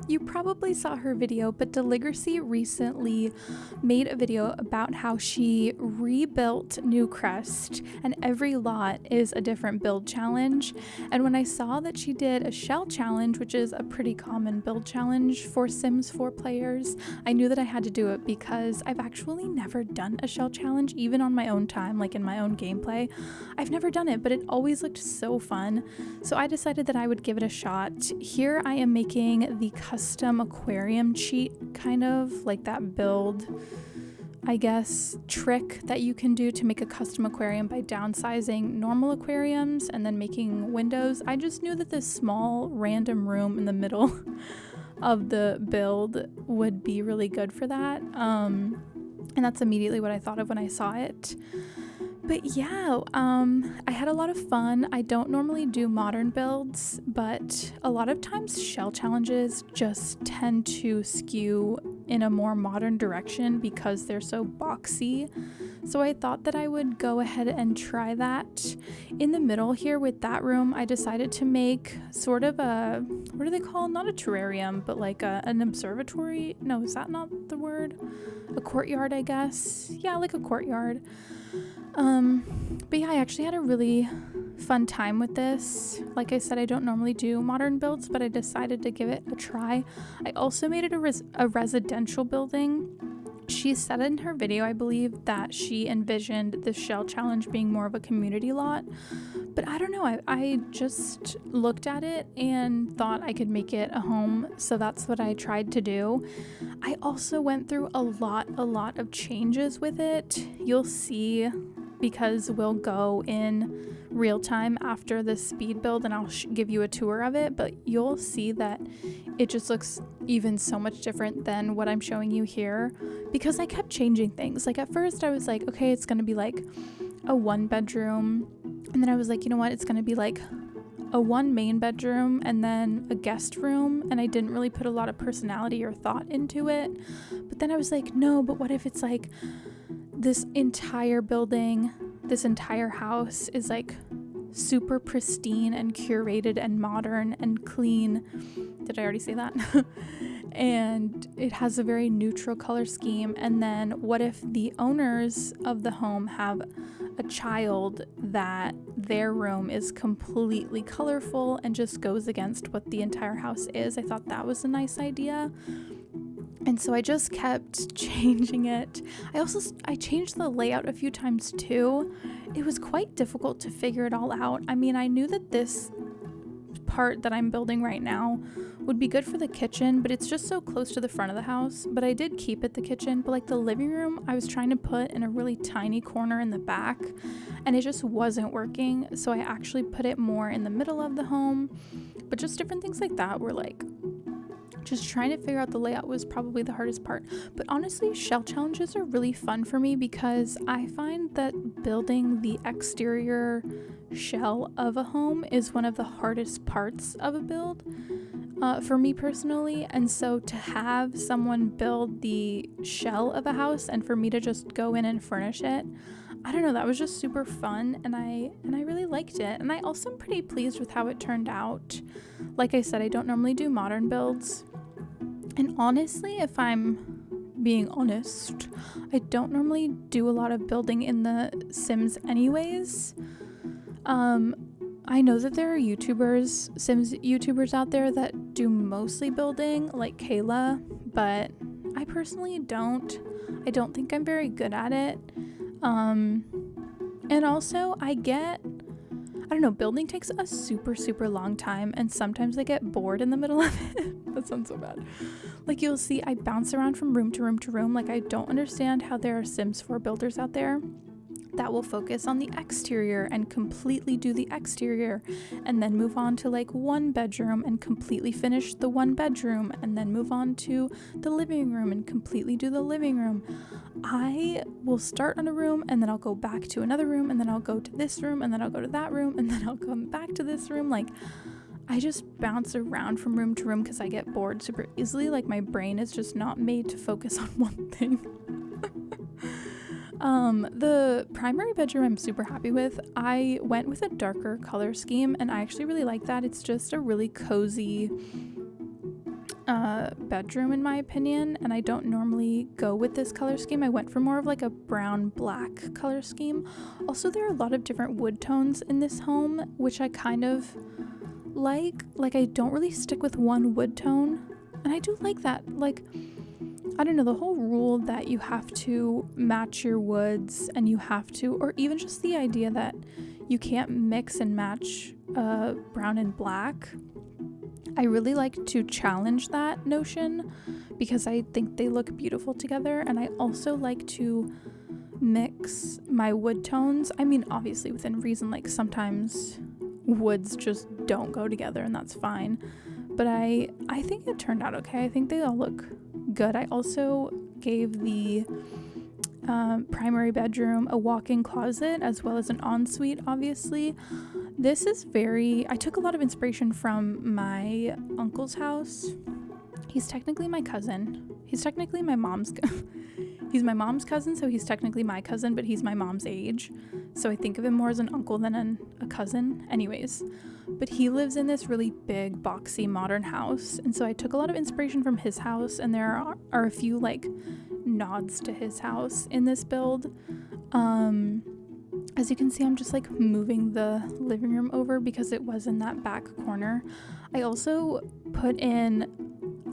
You probably saw her video, but Deligracy recently made a video about how she rebuilt Newcrest, and every lot is a different build challenge. And when I saw that she did a shell challenge, which is a pretty common build challenge for Sims 4 players, I knew that I had to do it because I've actually never done a shell challenge, even on my own time, like in my own gameplay. I've never done it, but it always looked so fun. So I decided that I would give it a shot. Here I am making the custom aquarium cheat, kind of like that build, I guess, trick that you can do to make a custom aquarium by downsizing normal aquariums and then making windows. I just knew that this small random room in the middle of the build would be really good for that. And that's immediately what I thought of when I saw it. But yeah, I had a lot of fun. I don't normally do modern builds, but a lot of times shell challenges just tend to skew in a more modern direction because they're so boxy. So I thought that I would go ahead and try that. In the middle here with that room, I decided to make sort of a, what do they call? Not a terrarium, but like an observatory. No, is that not the word? A courtyard, I guess. Yeah, like a courtyard. But yeah, I actually had a really fun time with this. Like I said, I don't normally do modern builds, but I decided to give it a try. I also made it a residential building. She said in her video, I believe, that she envisioned the shell challenge being more of a community lot, but I don't know, I just looked at it and thought I could make it a home, so that's what I tried to do. I also went through a lot of changes with it. You'll see, because we'll go in real time after the speed build and I'll give you a tour of it, but you'll see that it just looks even so much different than what I'm showing you here because I kept changing things. Like at first I was like, okay, it's gonna be like a 1 bedroom, and then I was like, you know what, it's gonna be like a 1 main bedroom and then a guest room, and I didn't really put a lot of personality or thought into it. But then I was like, no, but what if it's like this entire building, this entire house is like super pristine and curated and modern and clean. Did I already say that? And it has a very neutral color scheme. And then what if the owners of the home have a child that their room is completely colorful and just goes against what the entire house is? I thought that was a nice idea. And so I just kept changing it. I changed the layout a few times too. It was quite difficult to figure it all out. I mean, I knew that this part that I'm building right now would be good for the kitchen, but it's just so close to the front of the house. But I did keep it the kitchen, but like the living room, I was trying to put in a really tiny corner in the back and it just wasn't working. So I actually put it more in the middle of the home. But just different things like that were like, just trying to figure out the layout was probably the hardest part. But honestly, shell challenges are really fun for me because I find that building the exterior shell of a home is one of the hardest parts of a build for me personally. And so to have someone build the shell of a house and for me to just go in and furnish it, I don't know, that was just super fun, and I really liked it. And I also am pretty pleased with how it turned out. Like I said, I don't normally do modern builds. And honestly, if I'm being honest, I don't normally do a lot of building in the Sims anyways. I know that there are Sims YouTubers out there that do mostly building, like Kayla, but I personally don't. I don't think I'm very good at it. And also I don't know, building takes a super long time, and sometimes I get bored in the middle of it. That sounds so bad. Like you'll see, I bounce around from room to room to room. Like I don't understand how there are Sims 4 builders out there that will focus on the exterior and completely do the exterior and then move on to like 1 bedroom and completely finish the 1 bedroom and then move on to the living room and completely do the living room. I will start on a room and then I'll go back to another room and then I'll go to this room and then I'll go to that room and then I'll come back to this room. Like I just bounce around from room to room because I get bored super easily. Like my brain is just not made to focus on one thing. The primary bedroom I'm super happy with. I went with a darker color scheme and I actually really like that. It's just a really cozy bedroom in my opinion, and I don't normally go with this color scheme. I went for more of like a brown black color scheme. Also, there are a lot of different wood tones in this home, which I kind of like I don't really stick with one wood tone, and I do like that. Like, I don't know, the whole rule that you have to match your woods, and you have to, or even just the idea that you can't mix and match brown and black. I really like to challenge that notion because I think they look beautiful together, and I also like to mix my wood tones. I mean, obviously within reason, like sometimes woods just don't go together, and that's fine. But I think it turned out okay. I think they all look good. I also gave the primary bedroom a walk-in closet as well as an ensuite, obviously. This is I took a lot of inspiration from my uncle's house. He's technically my cousin. He's technically my mom's he's my mom's cousin, so he's technically my cousin, but he's my mom's age. So I think of him more as an uncle than a cousin. Anyways, but he lives in this really big, boxy, modern house. And so I took a lot of inspiration from his house, and there are a few like nods to his house in this build. As you can see, I'm just like moving the living room over because it was in that back corner. I also put in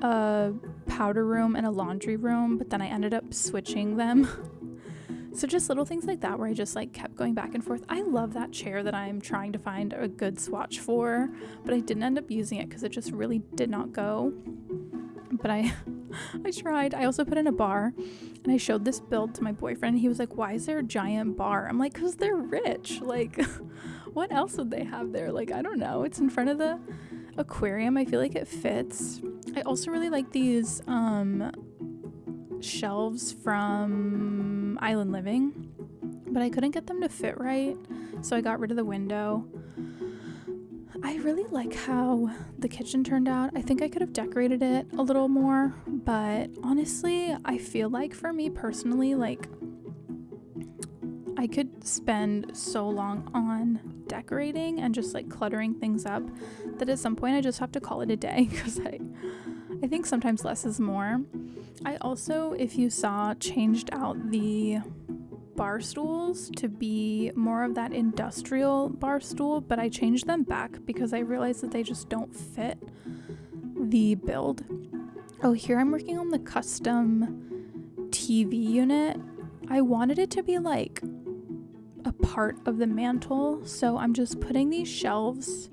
a powder room and a laundry room, but then I ended up switching them. So just little things like that where I just like kept going back and forth. I love that chair that I'm trying to find a good swatch for, but I didn't end up using it because it just really did not go. But I tried. I also put in a bar, and I showed this build to my boyfriend. He was like, why is there a giant bar? I'm like, because they're rich. Like, what else would they have there? Like, I don't know. It's in front of the aquarium. I feel like it fits. I also really like these shelves from Island Living, but I couldn't get them to fit right, so I got rid of the window. I really like how the kitchen turned out. I think I could have decorated it a little more, but honestly, I feel like for me personally, like I could spend so long on decorating and just like cluttering things up that at some point I just have to call it a day because I think sometimes less is more. I also, if you saw, changed out the bar stools to be more of that industrial bar stool, but I changed them back because I realized that they just don't fit the build. Oh, here I'm working on the custom TV unit. I wanted it to be like a part of the mantle, so I'm just putting these shelves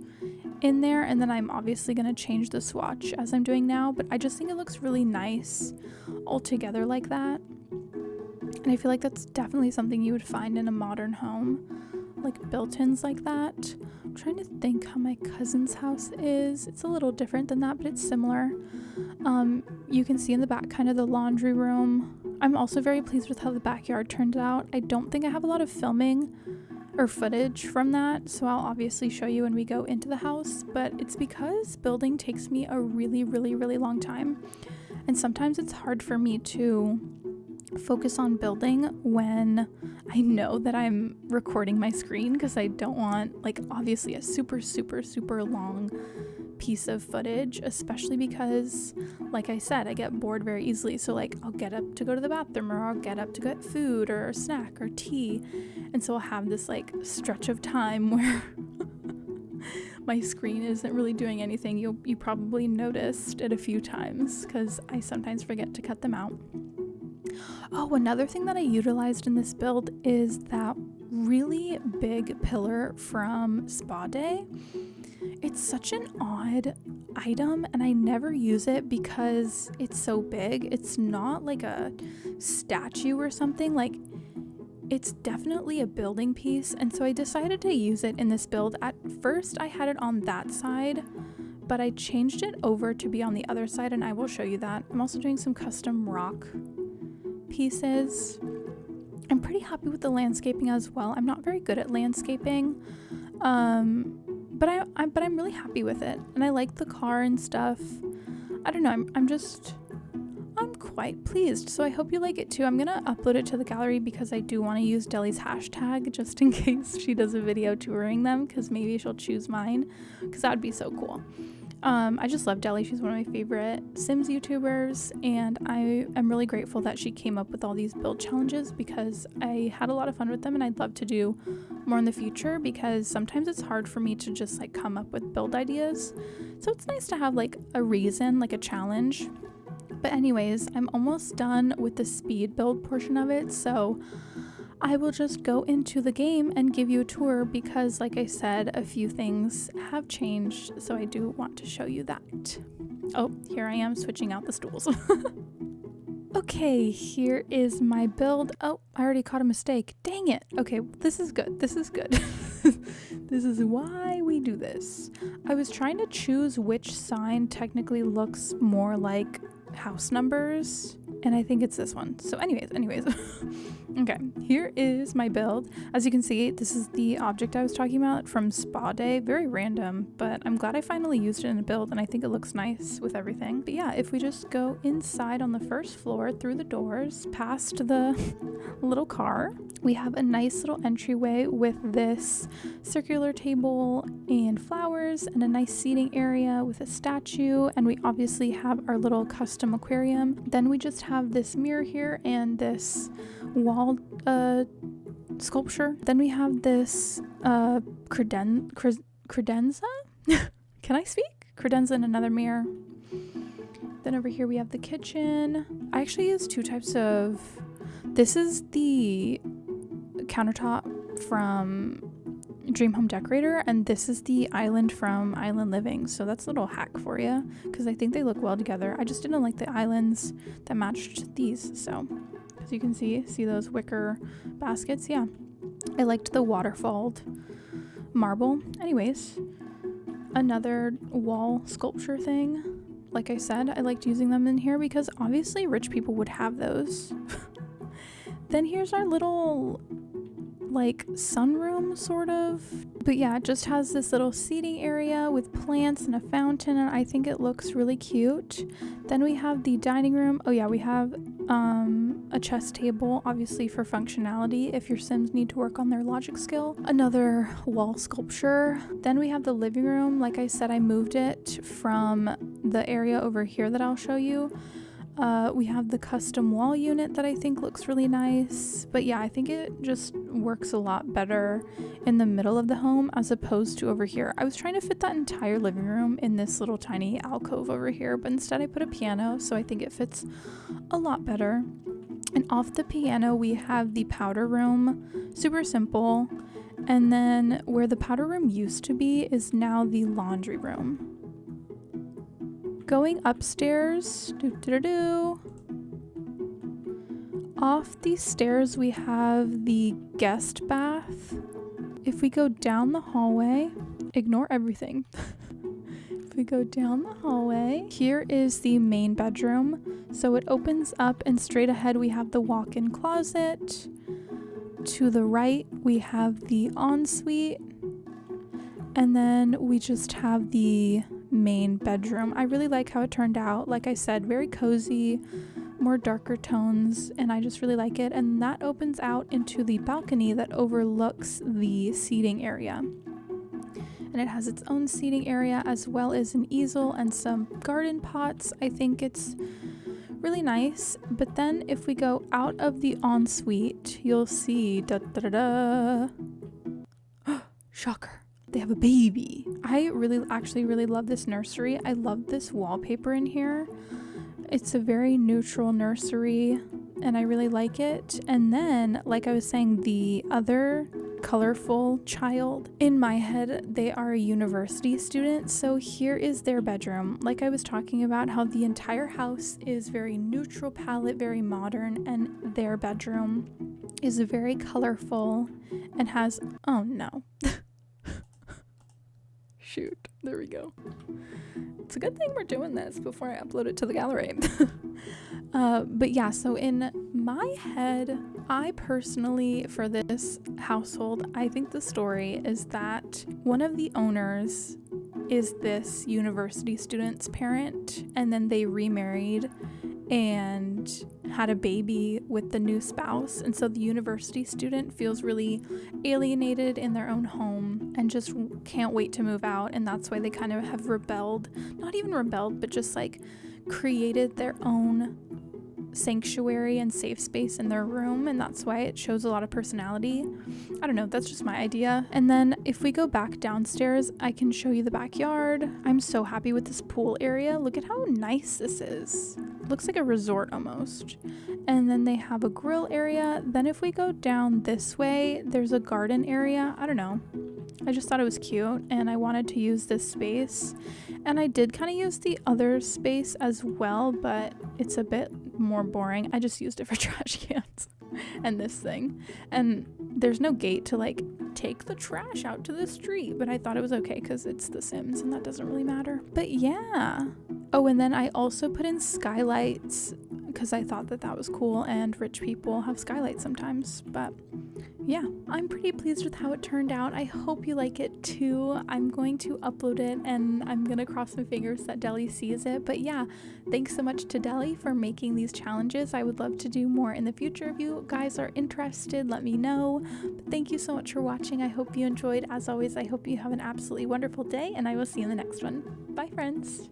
in there, and then I'm obviously going to change the swatch as I'm doing now, but I just think it looks really nice all together like that. And I feel like that's definitely something you would find in a modern home, like built-ins like that. I'm trying to think how my cousin's house is. It's a little different than that, but it's similar. You can see in the back kind of the laundry room. I'm also very pleased with how the backyard turned out. I don't think I have a lot of filming or footage from that, so I'll obviously show you when we go into the house, but it's because building takes me a really, really, really long time. And sometimes it's hard for me to focus on building when I know that I'm recording my screen, because I don't want like obviously a super long piece of footage, especially because like I said, I get bored very easily. So like I'll get up to go to the bathroom, or I'll get up to get food or a snack or tea, and so I'll have this like stretch of time where my screen isn't really doing anything. You probably noticed it a few times because I sometimes forget to cut them out. Oh, another thing that I utilized in this build is that really big pillar from Spa Day. It's such an odd item, and I never use it because it's so big. It's not like a statue or something. Like, it's definitely a building piece, and so I decided to use it in this build. At first, I had it on that side, but I changed it over to be on the other side, and I will show you that. I'm also doing some custom rock pieces. I'm pretty happy with the landscaping as well. I'm not very good at landscaping, but I'm really happy with it, and I like the car and stuff. I don't know, I'm quite pleased, so I hope you like it too. I'm gonna upload it to the gallery because I do want to use Deli's hashtag just in case she does a video touring them, because maybe she'll choose mine, because that would be so cool. I just love Deli. She's one of my favorite Sims YouTubers, and I am really grateful that she came up with all these build challenges because I had a lot of fun with them, and I'd love to do more in the future because sometimes it's hard for me to just like come up with build ideas. So it's nice to have like a reason, like a challenge. But anyways, I'm almost done with the speed build portion of it, so I will just go into the game and give you a tour because, like I said, a few things have changed, so I do want to show you that. Oh, here I am switching out the stools. Okay, here is my build. Oh, I already caught a mistake. Dang it. Okay, this is good. This is good. This is why we do this. I was trying to choose which sign technically looks more like house numbers, and I think it's this one. So anyways. Okay, here is my build. As you can see, this is the object I was talking about from Spa Day. Very random, but I'm glad I finally used it in a build, and I think it looks nice with everything. But yeah, if we just go inside on the first floor through the doors, past the little car, we have a nice little entryway with this circular table and flowers and a nice seating area with a statue, and we obviously have our little custom aquarium. Then we just have this mirror here and this wall sculpture. Then we have this credenza? Can I speak? Credenza and another mirror. Then over here we have the kitchen. I actually use two types of... This is the countertop from Dream Home Decorator, and this is the island from Island Living. So that's a little hack for you because I think they look well together. I just didn't like the islands that matched these. So as you can see those wicker baskets. Yeah, I liked the waterfalled marble. Anyways, another wall sculpture thing. Like I said, I liked using them in here because obviously rich people would have those. Then here's our little like sunroom sort of, but yeah, it just has this little seating area with plants and a fountain, and I think it looks really cute. Then we have the dining room. Oh yeah, we have a chess table, obviously for functionality if your Sims need to work on their logic skill. Another wall sculpture. Then we have the living room. Like I said, I moved it from the area over here that I'll show you. We have the custom wall unit that I think looks really nice. But yeah, I think it just works a lot better in the middle of the home as opposed to over here. I was trying to fit that entire living room in this little tiny alcove over here, but instead I put a piano, so I think it fits a lot better. And off the piano, we have the powder room. Super simple. And then where the powder room used to be is now the laundry room. Going upstairs, off these stairs we have the guest bath. If we go down the hallway, ignore everything. If we go down the hallway, here is the main bedroom. So it opens up and straight ahead we have the walk-in closet. To the right we have the ensuite. And then we just have the main bedroom. I really like how it turned out. Like I said, very cozy, more darker tones, and I just really like it. And that opens out into the balcony that overlooks the seating area. And it has its own seating area as well as an easel and some garden pots. I think it's really nice. But then if we go out of the ensuite, you'll see shocker. They have a baby. I actually really love this nursery. I love this wallpaper in here. It's a very neutral nursery and I really like it. And then, like I was saying, the other colorful child, in my head, they are a university student. So here is their bedroom. Like I was talking about how the entire house is very neutral palette, very modern, and their bedroom is very colorful and has, oh no. Shoot, there we go. It's a good thing we're doing this before I upload it to the gallery. But yeah, so in my head, I personally, for this household, I think the story is that one of the owners is this university student's parent, and then they remarried and had a baby with the new spouse, and so the university student feels really alienated in their own home and just can't wait to move out, and that's why they kind of have rebelled, not even rebelled, but just like created their own sanctuary and safe space in their room, and that's why it shows a lot of personality. I don't know, that's just my idea. And then if we go back downstairs, I can show you the backyard. I'm so happy with this pool area. Look at how nice this is. Looks like a resort almost. And then they have a grill area. Then if we go down this way, there's a garden area. I don't know, I just thought it was cute and I wanted to use this space, and I did kind of use the other space as well, but it's a bit more boring. I just used it for trash cans and this thing, and there's no gate to like take the trash out to the street, but I thought it was okay because it's The Sims and that doesn't really matter. But yeah. Oh, and then I also put in skylights because I thought that that was cool, and rich people have skylights sometimes. But yeah, I'm pretty pleased with how it turned out. I hope you like it too. I'm going to upload it and I'm gonna cross my fingers that Deli sees it. But yeah, thanks so much to Deli for making these challenges. I would love to do more in the future. If you guys are interested, let me know. But thank you so much for watching. I hope you enjoyed. As always, I hope you have an absolutely wonderful day, and I will see you in the next one. Bye, friends.